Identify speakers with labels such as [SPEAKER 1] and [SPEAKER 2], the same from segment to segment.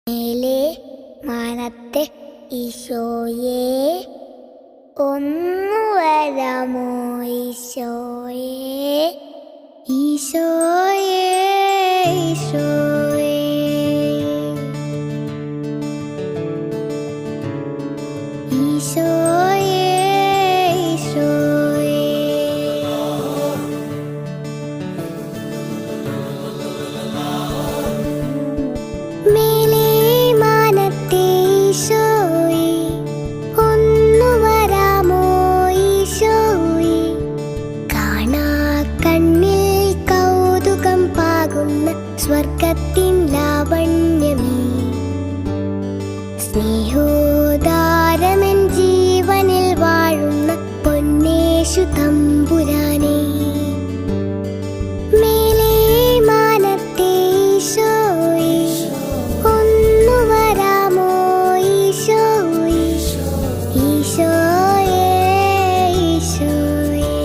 [SPEAKER 1] മേലെ മാനത്തെ ഈശോയെ ഒന്നു വരാമോ ഈശോയെ, ഈശോയെ, ഈശോയെ. ഈശോയെ, ഈശോയെ. മേലെ മാനത്തെ ഈശോയെ ഒന്നു വരാമോ ഈശോയെ, കാണാ കണ്ണിൽ കൗതുകം പാകുന്ന സ്വർഗത്തിൻ ലാവണ്യമേ, സ്നേഹോദാരമൻ ജീവനിൽ വാഴുന്ന പൊന്നേശു തമ്പുരാനേ. മേലെ മാനത്തെ ഈശോയെ ഒന്നു വരാമോ ഈശോയെ, ഈശോയെ, ഈശോയെ.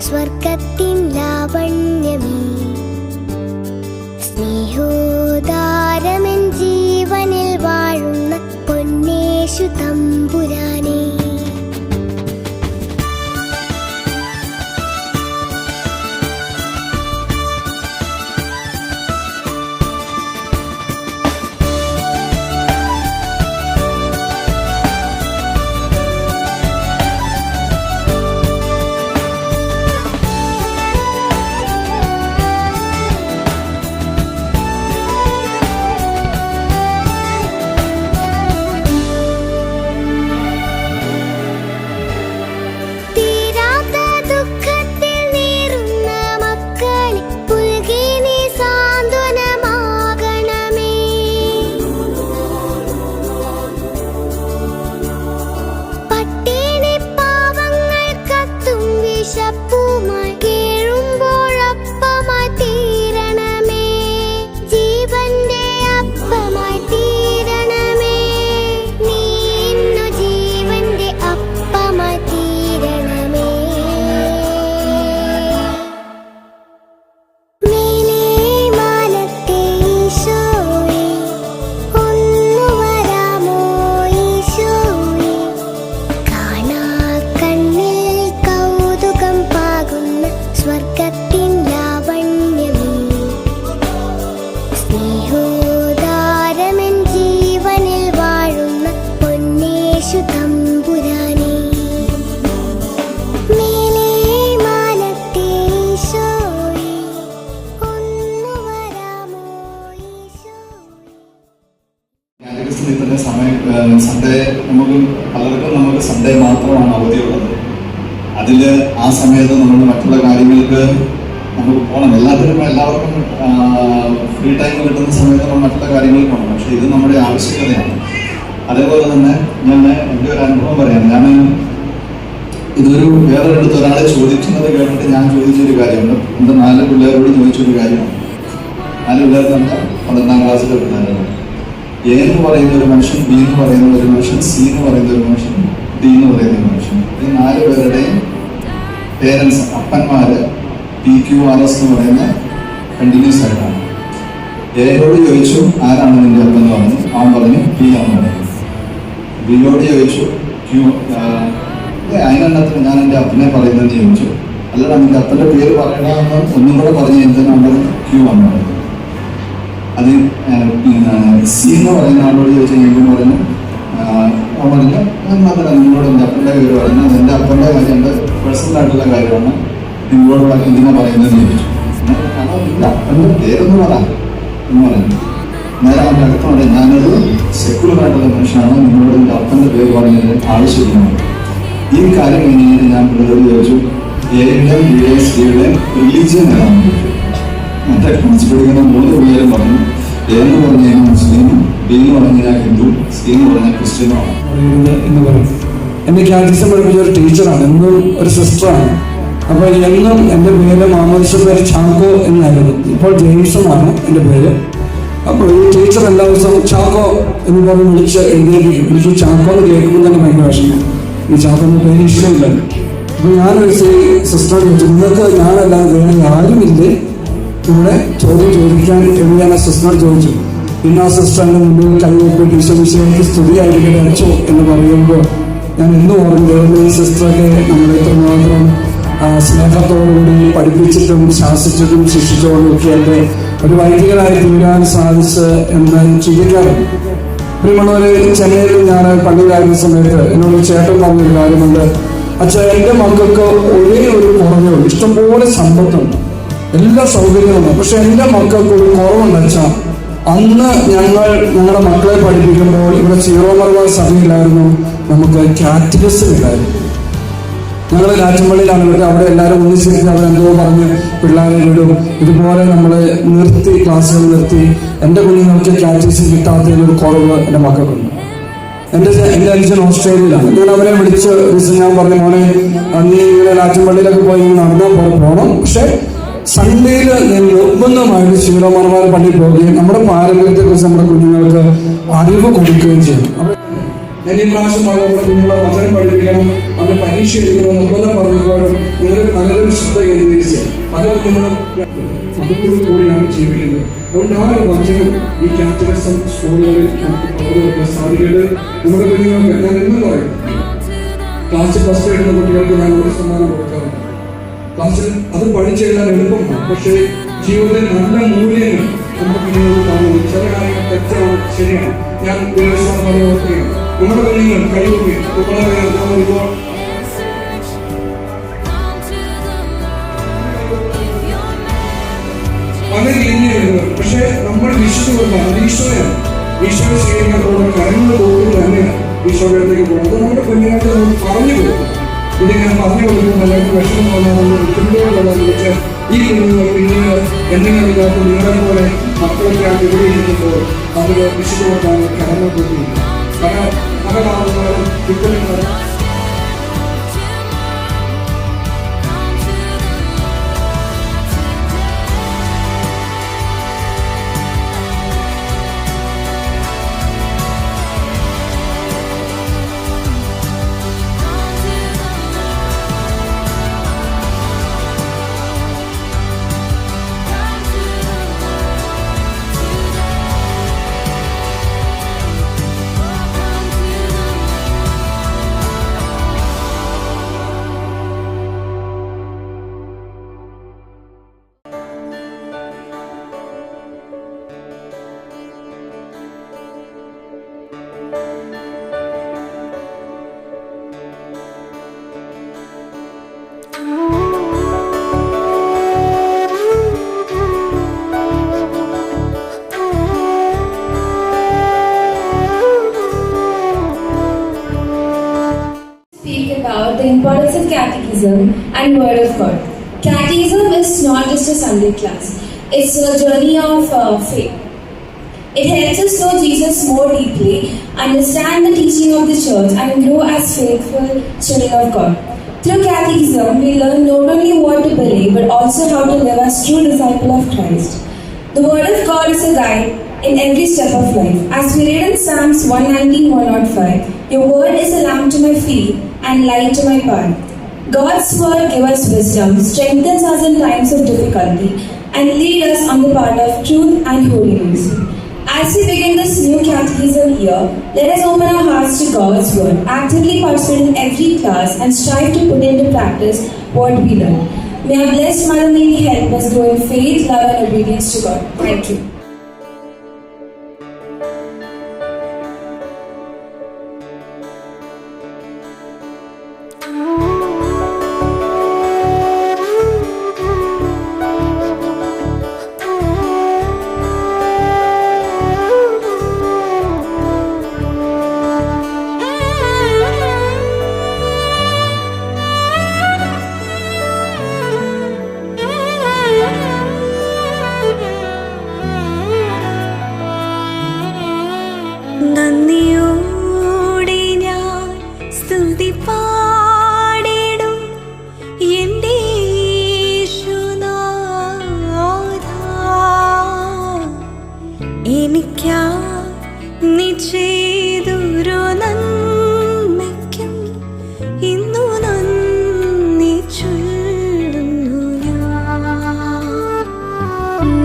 [SPEAKER 1] സ്വർഗത്തിൻ ലാവണ്യമേ, സ്നേഹോദാരമൻ ജീവനിൽ വാഴുന്ന പൊന്നേശു തമ്പുരാനേ. സ്വർഗത്തിൻ ലാവണ്യമേ, സ്നേഹോദാരമൻ ജീവനിൽ വാഴുന്ന പൊന്നേശു തമ്പുരാനേ. മേലെ മാനത്തെ ഈശോയെ ഒന്നു വരാമോ ഈശോയെ.
[SPEAKER 2] സൺഡേ നമുക്ക് സൺഡേ മാത്രമാണ് അവധിയുള്ളത്. അതിൽ ആ സമയത്ത് നമ്മൾ മറ്റുള്ള കാര്യങ്ങൾക്ക് നമുക്ക് പോകണം. എല്ലാവർക്കും ഫ്രീ ടൈം കിട്ടുന്ന സമയത്ത് നമ്മൾ മറ്റുള്ള കാര്യങ്ങൾക്ക് പോകണം. പക്ഷേ ഇത് നമ്മുടെ ആവശ്യകതയാണ്. അതേപോലെ തന്നെ ഞാൻ എൻ്റെ ഒരു അനുഭവം പറയാം. ഞാൻ ഇതൊരു വേറൊരിടത്ത് ഒരാളെ ചോദിക്കുന്നത് കേട്ടിട്ട് ഞാൻ ചോദിച്ചൊരു കാര്യമുണ്ട്. എൻ്റെ 4 പിള്ളേരോട് ചോദിച്ചൊരു കാര്യമാണ്. 4 പിള്ളേർക്ക് 12ാം ക്ലാസ്സിലെ പിള്ളേരാണ്. എ എന്ന് പറയുന്ന ഒരു മനുഷ്യൻ, ബി എന്ന് പറയുന്ന ഒരു മനുഷ്യൻ, സി എന്ന് പറയുന്ന ഒരു മനുഷ്യൻ, ഡി എന്ന് പറയുന്ന ഒരു മനുഷ്യൻ. ഈ 4 പേരുടെയും പേരൻസ്, അപ്പന്മാര് PQRS എന്ന് പറയുന്ന കണ്ടിന്യൂസ് ആയിട്ടാണ്. എയോട് ചോദിച്ചു ആരാണ് നിന്റെ അപ്പൻ എന്ന് പറഞ്ഞു, അവൻ പറഞ്ഞു പി എന്ന് പറഞ്ഞു. ബിയോട് ചോദിച്ചു അതിനെണ്ണത്തിന് ഞാൻ എൻ്റെ അപ്പനെ പറയുന്നതെന്ന് ചോദിച്ചു. അല്ലടാ നിന്റെ അപ്പൻ്റെ പേര് പറയണമെന്ന് ഒന്നും കൂടെ പറഞ്ഞു കഴിഞ്ഞാൽ നമ്മൾ Q എന്ന് പറയുന്നത്. അത് സി എന്ന് പറയുന്ന ആളോട് ചോദിച്ചു കഴിഞ്ഞാൽ പറഞ്ഞു, അവൻ പറഞ്ഞു മാത്രമല്ല നിങ്ങളോട് എൻ്റെ അപ്പൻ്റെ പേര് പറഞ്ഞു, അത് എൻ്റെ അപ്പൻ്റെ കാര്യം, എൻ്റെ പേഴ്സണൽ ആയിട്ടുള്ള കാര്യമാണ്, നിങ്ങളോട് എന്തിനാ പറയുന്നതെന്ന് ചോദിച്ചു. നിന്റെ അപ്പൻ്റെ പേരൊന്ന് പറ എന്ന് പറഞ്ഞു. നേരെ അവൻ്റെ അടുത്ത് പറയും, ഞാനൊരു സെക്യുലർ ആയിട്ടുള്ള മനുഷ്യനാണ്, നിങ്ങളോട് എൻ്റെ അപ്പൻ്റെ പേര് പറഞ്ഞതിന് ആവശ്യമില്ല. ഈ കാര്യം കഴിഞ്ഞിട്ട് ഞാൻ പിള്ളേരോട് ചോദിച്ചു, എയുടെയും ബിയുടെയും സിയുടെയും റിലീജിയൻ ഏതാണെന്ന് ചോദിച്ചു. എൻ്റെ ക്ലാസ് പഠിക്കുന്ന 3 പിള്ളേരും പറഞ്ഞു, എ എന്ന് പറഞ്ഞു കഴിഞ്ഞാൽ മുസ്ലിമും, ബി എന്ന് പറഞ്ഞു കഴിഞ്ഞാൽ ഹിന്ദു, സി എന്ന് പറഞ്ഞാൽ ക്രിസ്ത്യനുമാണ്
[SPEAKER 3] എന്ന് പറയും. എന്നെ കാറ്റഗിസം പഠിപ്പിച്ച ഒരു ടീച്ചറാണ്, എന്നും ഒരു സിസ്റ്ററാണ്. അപ്പോൾ എന്നും എൻ്റെ പേര് മാമോദിസ പേര് ചാക്കോ എന്നായിരുന്നു. ഇപ്പോൾ ജെയിംസണാണ് എൻ്റെ പേര്. അപ്പോൾ ഈ ടീച്ചർ എല്ലാ ദിവസവും ചാക്കോ എന്ന് പറഞ്ഞ് വിളിച്ച് എഴുതിയിരിക്കും. എനിക്ക് ചാക്കോ എന്ന് കേൾക്കുമ്പോൾ തന്നെ ഭയങ്കര വിഷമം. ഈ ചാക്കോ എന്ന പേര് ഇഷ്ടമില്ല. അപ്പോൾ ഞാനൊരു സിസ്റ്ററോട് ചോദിച്ചു, നിങ്ങൾക്ക് ഞാനല്ലാതെ വേറെ ആരുമില്ലേ ഇവിടെ ചോദ്യം ചോദിക്കാൻ എന്ന് ഞാൻ ആ സിസ്റ്ററോട് ചോദിച്ചു. പിന്നെ ആ സിസ്റ്ററിൻ്റെ മുമ്പിൽ കൈവെപ്പിട്ട് ഈശ്വരക്ക് സ്തുതിയായിരിക്കട്ടെ അയച്ചോ എന്ന് പറയുമ്പോൾ ഞാൻ എന്നും ഓർമ്മ, ഈ സിസ്റ്ററൊക്കെ നമ്മളെ എത്രമാത്രം സ്നേഹത്തോടുകൂടി പഠിപ്പിച്ചിട്ടും ശാസിച്ചിട്ടും ശിക്ഷിച്ചോടും ഒക്കെ എൻ്റെ ഒരു വൈദികനായി തീരാൻ സാധിച്ച് എന്ന് ചിന്തിക്കാറുണ്ട്. പ്രിയമുള്ളവരെ, ചെന്നൈയിൽ ഞാൻ പള്ളിയിലായിരുന്ന സമയത്ത് എന്നോട് ചേട്ടൻ പറഞ്ഞൊരു കാര്യമുണ്ട്. അച്ഛാ, എൻ്റെ മക്കൾക്ക് ഒരേ ഒരു കുറവേ ഉള്ളൂ, ഇഷ്ടംപോലെ സമ്പത്തുണ്ട്, എല്ലാ സൗകര്യങ്ങളുണ്ട്, പക്ഷെ എൻ്റെ മക്കൾക്ക് ഒരു കുറവുണ്ട് അച്ഛാ. അന്ന് ഞങ്ങളുടെ മക്കളെ പഠിപ്പിക്കുമ്പോൾ ഇവിടെ സീറോ മലബാർ സഭയിലായിരുന്നു, നമുക്ക് കാറ്റഗിസം ഇല്ലായിരുന്നു. ഞങ്ങൾ കാറ്റുമ്പള്ളിയിലാണ് വിട്ടത്. അവിടെ എല്ലാവരും ഒന്നിച്ചിട്ട് അവരെന്തോ പറഞ്ഞ് പിള്ളേരെ വിടും. ഇതുപോലെ നമ്മൾ നിർത്തി, ക്ലാസ്സുകൾ നിർത്തി. എൻ്റെ കുഞ്ഞുങ്ങൾക്ക് കാറ്റഗിസം കിട്ടാത്തതിനൊരു കുറവ് എൻ്റെ മക്കൾക്കുണ്ട്. എൻ്റെ അച്ഛൻ ഓസ്ട്രേലിയയിലാണ്. ഞാൻ അവരെ വിളിച്ച് ദിവസം ഞാൻ പറഞ്ഞു, മോനെ നീ ഇങ്ങനെ കാറ്റുമ്പള്ളിയിലൊക്കെ പോയി നടന്നാൽ പോകണം, പക്ഷെ സൺഡേയിൽ ഞാൻ നിർബന്ധമായിട്ട് സീറോ മലബാർ പള്ളിയിൽ പോവുകയും നമ്മുടെ പാരമ്പര്യത്തെക്കുറിച്ച് നമ്മുടെ കുഞ്ഞുങ്ങൾക്ക് അറിവ് കൊടുക്കുകയും ചെയ്യും. ഞാൻ ഈ പ്രാവശ്യം നമ്മുടെ കുഞ്ഞുങ്ങളെ വചനം പഠിപ്പിക്കണം, അവരുടെ പരീക്ഷ എഴുതണം നിർബന്ധം പറഞ്ഞപ്പോഴും നിങ്ങൾ നല്ലൊരു ശ്രദ്ധ കേന്ദ്രീകരിച്ച് പല കുഞ്ഞുങ്ങളും അതുകൂടി കൂടിയാണ് ജീവിക്കുന്നത്. അതുകൊണ്ട് ആ ഒരു വചനം ഈ കാറ്റഗിസം സ്കൂളുകളിൽ പകർന്നു സാധിക്കുന്നത് നമ്മുടെ കുഞ്ഞുങ്ങൾക്ക്. ഞാൻ എന്നും പറയും, ക്ലാസ്സിൽ ഫസ്റ്റ് എഴുതുന്ന കുട്ടികൾക്ക് ഞാൻ 1 സമ്മാനം കൊടുക്കാറുണ്ട്. ക്ലാസ്സിൽ അത് പഠിച്ചെഴുതാൻ എളുപ്പമാണ്, പക്ഷേ ജീവിതത്തിൽ നല്ല മൂല്യങ്ങൾ നമ്മുടെ കുഞ്ഞുങ്ങൾക്ക് കാണുന്നു. ചില കാര്യങ്ങൾ തെറ്റാണ്, ശരിയാണ്. ഞാൻ ദേവസ്വം പറയുകയാണ്, നമ്മുടെ കുഞ്ഞുങ്ങൾ കഴിവുകൾ പല രീതിയിലുള്ളത്, പക്ഷെ നമ്മൾ വിശ്വസിക്കുന്നത് ഈശോയാണ്. ഈശോയെ സ്വീകരിക്കാൻ പോകുന്ന കരങ്ങൾ പോകുന്നത് തന്നെയാണ് ഈശോയുടെ അടുത്തേക്ക് പോകുന്നത്. അത് നമ്മുടെ കുഞ്ഞുങ്ങൾക്ക് നമ്മൾ പറഞ്ഞു കൊടുക്കും. ഇതിങ്ങനെ പറഞ്ഞു കൊടുക്കുമ്പോൾ എല്ലാവർക്കും വിഷമം തോന്നാറുണ്ട്. കുട്ടികളോടെന്ന് വെച്ചാൽ ഈ കുഞ്ഞുങ്ങൾ പിന്നീട് എന്തെങ്കിലും ഇല്ലാത്ത നിങ്ങളെ പോലെ മക്കളൊക്കെ ഇവിടെ ഇരിക്കുമ്പോൾ അവർ വിശുദ്ധമാണ് കടന്നു കൊടുക്കുന്നത്. പല കാരണങ്ങളും കുട്ടികൾ
[SPEAKER 4] The importance of Catechism and Word of God. Catechism is not just a Sunday class, it's a journey of faith. It helps us know Jesus more deeply, understand the teaching of the church, and grow as faithful children of God. Through Catechism, we learn not only what to believe, but also how to live as true disciples of Christ. The Word of God is a guide in every step of life. As we read in Psalms 119:105, your word is a lamp to my feet and light to my path. God's word gives us wisdom, strengthens us in times of difficulty, and leads us on the path of truth and holiness. As we begin this new catechism year, let us open our hearts to God's word, actively participate in every class, and strive to put into practice what we learn. May our blessed Mother Mary help us grow in faith, love, and obedience to God. Thank you.
[SPEAKER 5] നന്ദിയോടെ ഞാൻ സ്തുതി പാടിടും എൻ്റെ യേശുനാഥാ. എനിക്കായി നീ ചെയ്തൊരു നന്മയ്ക്കും ഇന്നു നന്ദി ചൊല്ലുന്നു ഞാൻ.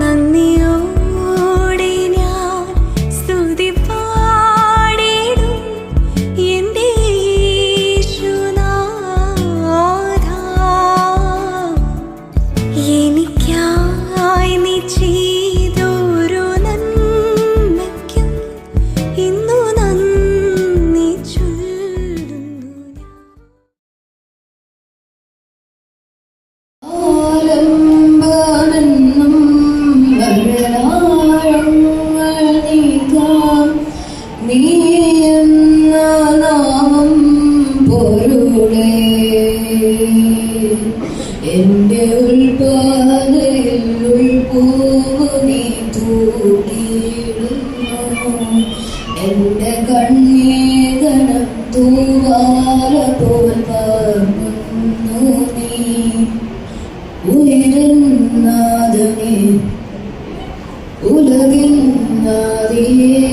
[SPEAKER 5] നന്ദിയോടെ ഞാൻ സ്തുതി പാടിടും എൻ്റെ യേശുനാഥാ. എനിക്കായി നീ ചെയ്തൊരു നന്മയ്ക്കും ഇന്നു നന്ദി ചൊല്ലുന്നു ഞാൻ.
[SPEAKER 4] ആലംബമെന്നും മരണാഴങ്ങൾ നീക്കാം നീ എന്ന നാമം പൊരുളേ. എൻ്റെ ഉൾപ്പാതയിൽ ഉൾപ്പൂവ് നീ തൂക്കിയിടുന്നു. എൻ്റെ കണ്ണീകണം തൂവാല പോൽ പാർക്കുന്നു നീ. ഉയരുന്നാഥനേ ഉലകിൻ നാഥിയേ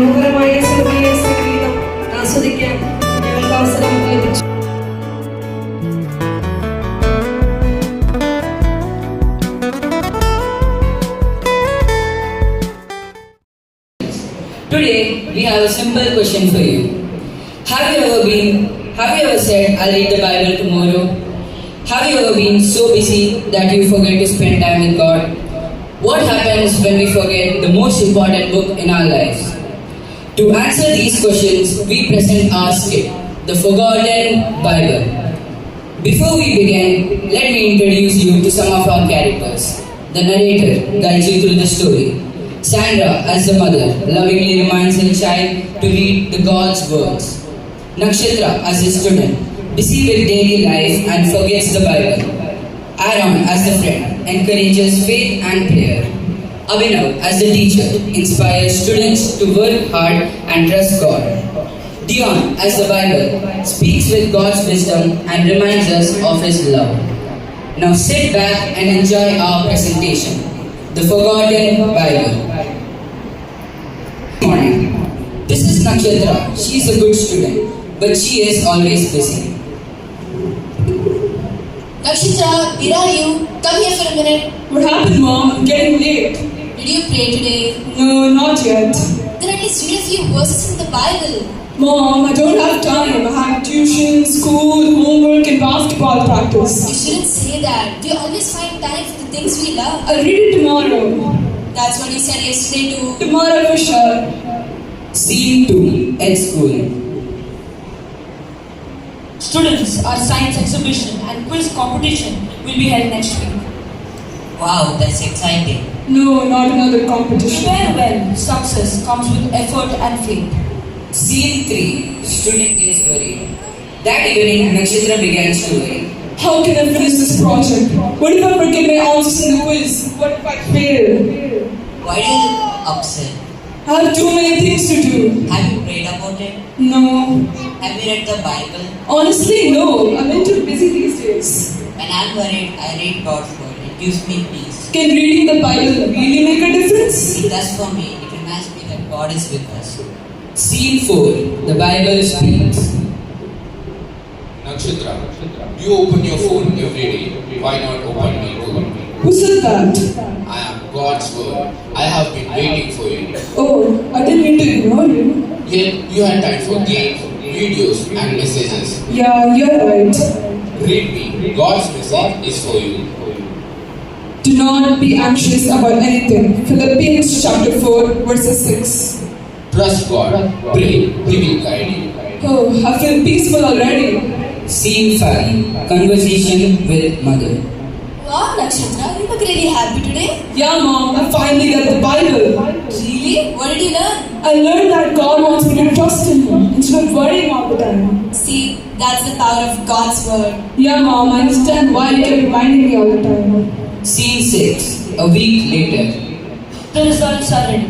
[SPEAKER 6] മനോഹരമായ സ്വർഗീയ സംഗീതം ആസ്വദിക്കാൻ ഞങ്ങൾക്ക് അവസരം ലഭിച്ചു.
[SPEAKER 7] Today we have a simple question for you. Have you ever said, I'll read the Bible tomorrow? Have you ever been so busy that you forget to spend time with God? What happens when we forget the most important book in our lives? To answer these questions, we present our skit, The Forgotten Bible. Before we begin, let me introduce you to some of our characters. The narrator guides you through the story. Sandra, as the mother, lovingly reminds her child to read the God's words. Nakshatra, as a student, busy with daily life and forgets the Bible. Aaron, as the friend, encourages faith and prayer. Abhinav, as the teacher, inspires students to work hard and trust God. Dion, as the Bible, speaks with God's wisdom and reminds us of His love. Now sit back and enjoy our presentation, The Forgotten Bible. Good morning. This is Nakshatra. She is a good student, but she is always busy.
[SPEAKER 4] Nakshatra, where are you? Come here for a minute.
[SPEAKER 6] What happened, Mom? I'm getting late.
[SPEAKER 4] Did you pray today?
[SPEAKER 6] No, not yet.
[SPEAKER 4] Then at least read a few verses in the Bible.
[SPEAKER 6] Mom, I don't have time. I have tuition, school, homework, and basketball practice.
[SPEAKER 4] You shouldn't say that. We always find time for the things we love.
[SPEAKER 6] I'll read it tomorrow.
[SPEAKER 4] That's what you said yesterday too.
[SPEAKER 6] Tomorrow for sure.
[SPEAKER 7] Scene 2 at school.
[SPEAKER 8] Students, our science exhibition and quiz competition will be held next week.
[SPEAKER 9] Wow, that's exciting.
[SPEAKER 6] No, not another competition.
[SPEAKER 8] Prepare well. Success comes with effort and faith.
[SPEAKER 7] Scene 3. Student gets worried. That evening, Nakshatra begins to worry.
[SPEAKER 6] How can I finish this project? What if I forget my answers in the quiz? What if I fail?
[SPEAKER 9] Why do you look upset?
[SPEAKER 6] I have too many things to do.
[SPEAKER 9] Have you prayed about it?
[SPEAKER 6] No.
[SPEAKER 9] Have you read the Bible?
[SPEAKER 6] Honestly, no. I'm too busy these days.
[SPEAKER 9] When I'm worried, I read God's word. It gives me peace.
[SPEAKER 6] Can reading the Bible really make a difference?
[SPEAKER 9] It does for me. It reminds me that God is with us.
[SPEAKER 7] Scene 4. The Bible speaks.
[SPEAKER 10] Nakshatra, you open your phone every day. Why not open me too?
[SPEAKER 6] Who said that?
[SPEAKER 10] I am God's word. I have been waiting for you.
[SPEAKER 6] Oh, I didn't mean to ignore you.
[SPEAKER 10] Yet you had time for games, videos, and messages.
[SPEAKER 6] Yeah, you're right.
[SPEAKER 10] Read me. God's message is for you.
[SPEAKER 6] Do not be anxious about anything. Philippians chapter 4, verses 6.
[SPEAKER 10] Trust God. Pray. He will guide you.
[SPEAKER 6] Oh, I feel peaceful already.
[SPEAKER 7] Scene 5. Conversation with mother.
[SPEAKER 4] Wow, Nakshatra, you look really happy today.
[SPEAKER 6] Yeah, Mom, I finally got the Bible.
[SPEAKER 4] Really? What did you learn?
[SPEAKER 6] I learned that God wants me to trust in Him instead of worrying all the time.
[SPEAKER 4] See, that's the power of God's word.
[SPEAKER 6] Yeah, Mom, I understand why you kept reminding me all the time.
[SPEAKER 7] Scene 6. A week later.
[SPEAKER 8] The results are ready.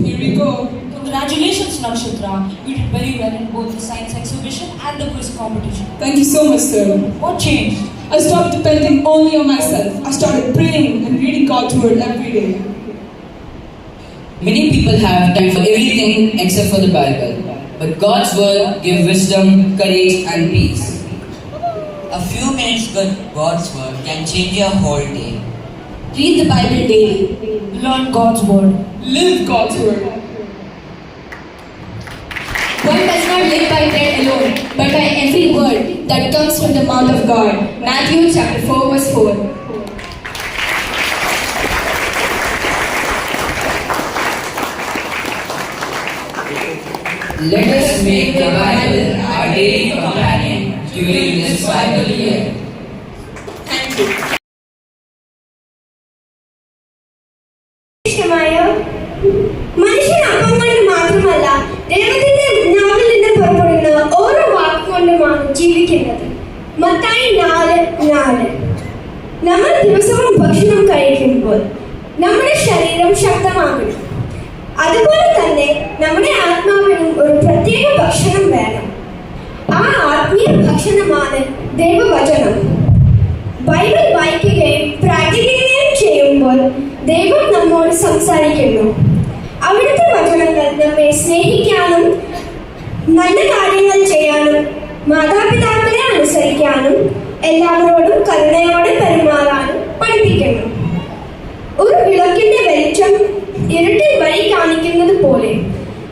[SPEAKER 6] Here we go.
[SPEAKER 8] Congratulations, Nakshatra. You did very well in both the science exhibition and the quiz competition.
[SPEAKER 6] Thank you so much, sir.
[SPEAKER 8] What changed?
[SPEAKER 6] I stopped depending only on myself. I started praying and reading God's word every day.
[SPEAKER 7] Many people have time for everything except for the Bible. But God's word gives wisdom, courage, and peace.
[SPEAKER 9] A few minutes with God's word can change your whole day.
[SPEAKER 4] Read the Bible daily.
[SPEAKER 8] Learn God's word.
[SPEAKER 6] Live God's word.
[SPEAKER 4] One does not live by bread alone, but by every word that comes from the mouth of God. Matthew chapter 4, verse 4.
[SPEAKER 7] Let us make the Bible our daily companion during this Bible year.
[SPEAKER 6] Thank you.
[SPEAKER 1] മനുഷ്യൻ അപ്പം കൊണ്ട് മാത്രമല്ല ദൈവത്തിന്റെ നാവിൽ നിന്ന് പുറപ്പെടുന്ന ഓരോ വാക്കുകൊണ്ടുമാണ് ജീവിക്കുന്നത്. മത്തായി 4:4. നമ്മൾ ദിവസവും ഭക്ഷണം കഴിക്കുമ്പോൾ നമ്മുടെ ശരീരം ശക്തമാകണം. അതുപോലെ തന്നെ നമ്മുടെ ആത്മാവിനും ഒരു പ്രത്യേക ഭക്ഷണം വേണം. ആ ആത്മീയ ഭക്ഷണമാണ് ദൈവവചനം. ബൈബിൾ വായിക്കുകയും പ്രാർത്ഥിക്കുകയും ചെയ്യുമ്പോൾ ദൈവം നമ്മോട് സംസാരിക്കുന്നു. അവിടുത്തെ വചനങ്ങൾ നമ്മെ സ്നേഹിക്കാനും നല്ല കാര്യങ്ങൾ ചെയ്യാനും മാതാപിതാക്കളെ അനുസരിക്കാനും എല്ലാവരോടും കരുണയോടെ പെരുമാറാനും പഠിപ്പിക്കുന്നു. ഒരു വിളക്കിന്റെ വെളിച്ചം ഇരുട്ടിൽ വഴി കാണിക്കുന്നത് പോലെ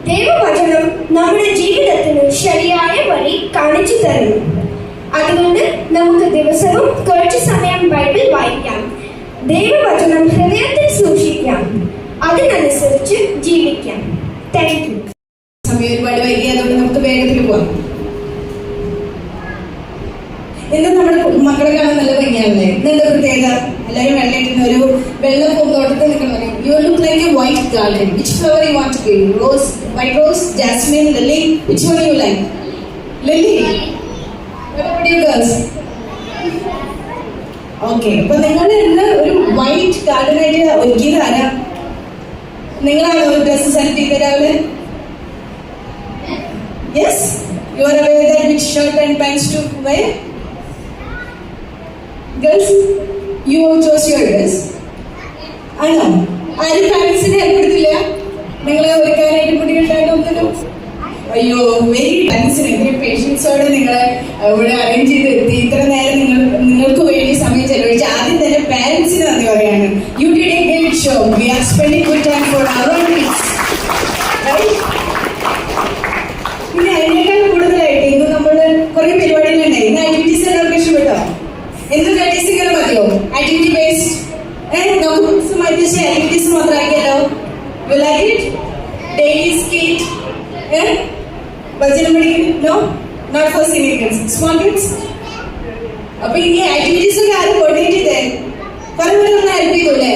[SPEAKER 1] ദൈവവചനം നമ്മുടെ ജീവിതത്തിന് ശരിയായ വഴി കാണിച്ചു തരുന്നു. അതുകൊണ്ട് നമുക്ക് ദിവസവും കുറച്ചു സമയം ബൈബിൾ വായിക്കാം, ദൈവവചനം ഹൃദയത്തിൽ സൂക്ഷിക്കാം, അതിനനുസരിച്ച് ജീവിക്കാം. Thank you.
[SPEAKER 4] സമയം ഒരുപാട് വൈകി, അതുകൊണ്ട് നമുക്ക് വേഗത്തിൽ പോവാം. ഇന്ന് നമ്മുടെ മക്കളെ കാണാൻ നല്ല ഭംഗിയാണല്ലേ? ഇന്നെന്താ പ്രത്യേകത? എല്ലാവരും വെള്ളയിടുന്ന ഒരു വെള്ള പൂന്തോട്ടത്തിൽ നിൽക്കുന്ന you look like a white garden. Which flower you want to be? Rose, white rose, jasmine, lily? Which one you like? Lily. What about you girls? Okay, അപ്പൊ നിങ്ങൾ ഇന്ന് ഒരു വൈറ്റ് ഗാർഡൻ ആയിട്ട് ഒരുക്കിയത് ആരാ? നിങ്ങളാണോ ഒരു ഡ്രസ് സെലക്ട് ചെയ്ത രാവിലെ? Yes, you are aware that which shirt and pants to wear? Girls, you chose your dress. ആണോ? ആരും പാരൻസിനെ ഏർപ്പെടുത്തില്ല നിങ്ങളെ ഒരുക്കാനായിട്ട് കുട്ടികളുണ്ടായിട്ടൊന്നും? അയ്യോ, വെരി പാരൻസിന് എത്ര പേഷ്യൻസോടെ നിങ്ങളെ ഇവിടെ അറേഞ്ച് ചെയ്ത് എത്തി, ഇത്ര നേരം നിങ്ങൾക്ക് വേണ്ടി സമയം ചെലവഴിച്ച് ആദ്യം തന്നെ പാരൻസിന് നന്ദി പറയാണ്. You did a great show. We are spending good time for our kids. പിന്നെ അതിനേക്കാൾ കൂടുതലായിട്ട് ഇന്ന് നമ്മൾ കുറെ പരിപാടികളുണ്ടായി. ഇന്ന് ആക്ടിവിറ്റീസ് എല്ലാവർക്കും ഇഷ്ടപ്പെട്ടോ? എന്ത് പ്രാക്ടീസിങ്ങനെ മതിയോ? ആക്ടിവിറ്റി ബേസ്ഡ് നമുക്ക് മാറ്റി ആക്ടിവിറ്റീസ് മാത്രമാക്കിയാലോ? You like it? Daily skit, വചനം പഠിക്കുന്നു? No, not for senior kids, small kids. അപ്പൊ ഈ ആക്ടിവിറ്റീസ് ഒക്കെ ആരും കോർഡിനേറ്റ് ചെയ്തേ? പലപ്പോഴും നമ്മൾ ഹെൽപ്പ് ചെയ്തൂല്ലേ?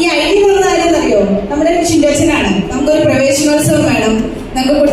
[SPEAKER 4] ഈ ഐഡിയ തന്നത് ആരെന്നറിയോ? നമ്മുടെ ചിന്തച്ചനാണ്. നമുക്കൊരു പ്രവേശനോത്സവം വേണം, നമുക്ക്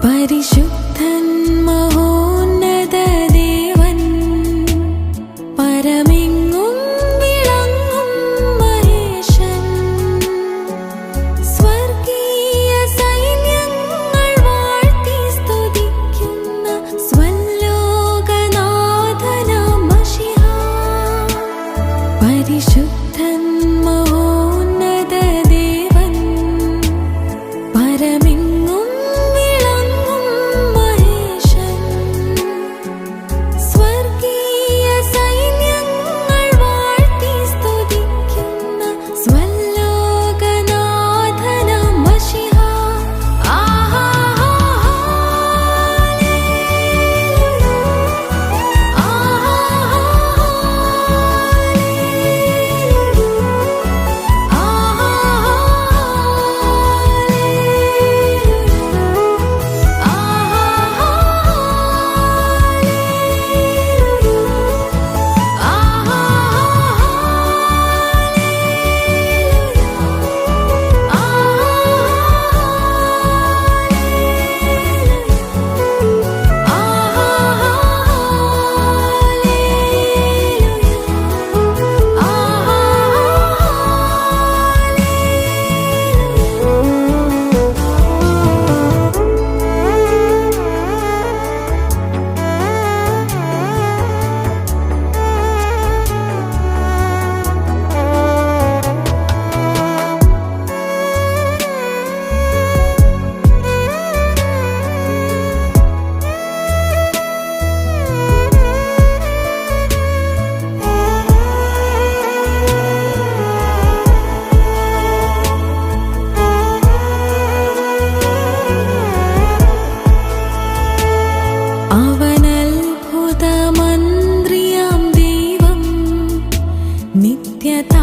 [SPEAKER 5] പരിശുദ്ധൻ മഹോന്നത ദേവൻ പരമെങ്ങും വിളങ്ങും മഹേശൻ സ്വർഗീയ സൈന്യങ്ങൾ വാഴ്ത്തി സ്തുതിക്കുന്ന സ്വലോകനാഥനാം മശിഹാ. പരിശുദ്ധൻ മഹോന്നത ദേവൻ പരമെങ്ങും അവനത്ഭുതമന്ത്രിയാം ദൈവം നിത്യത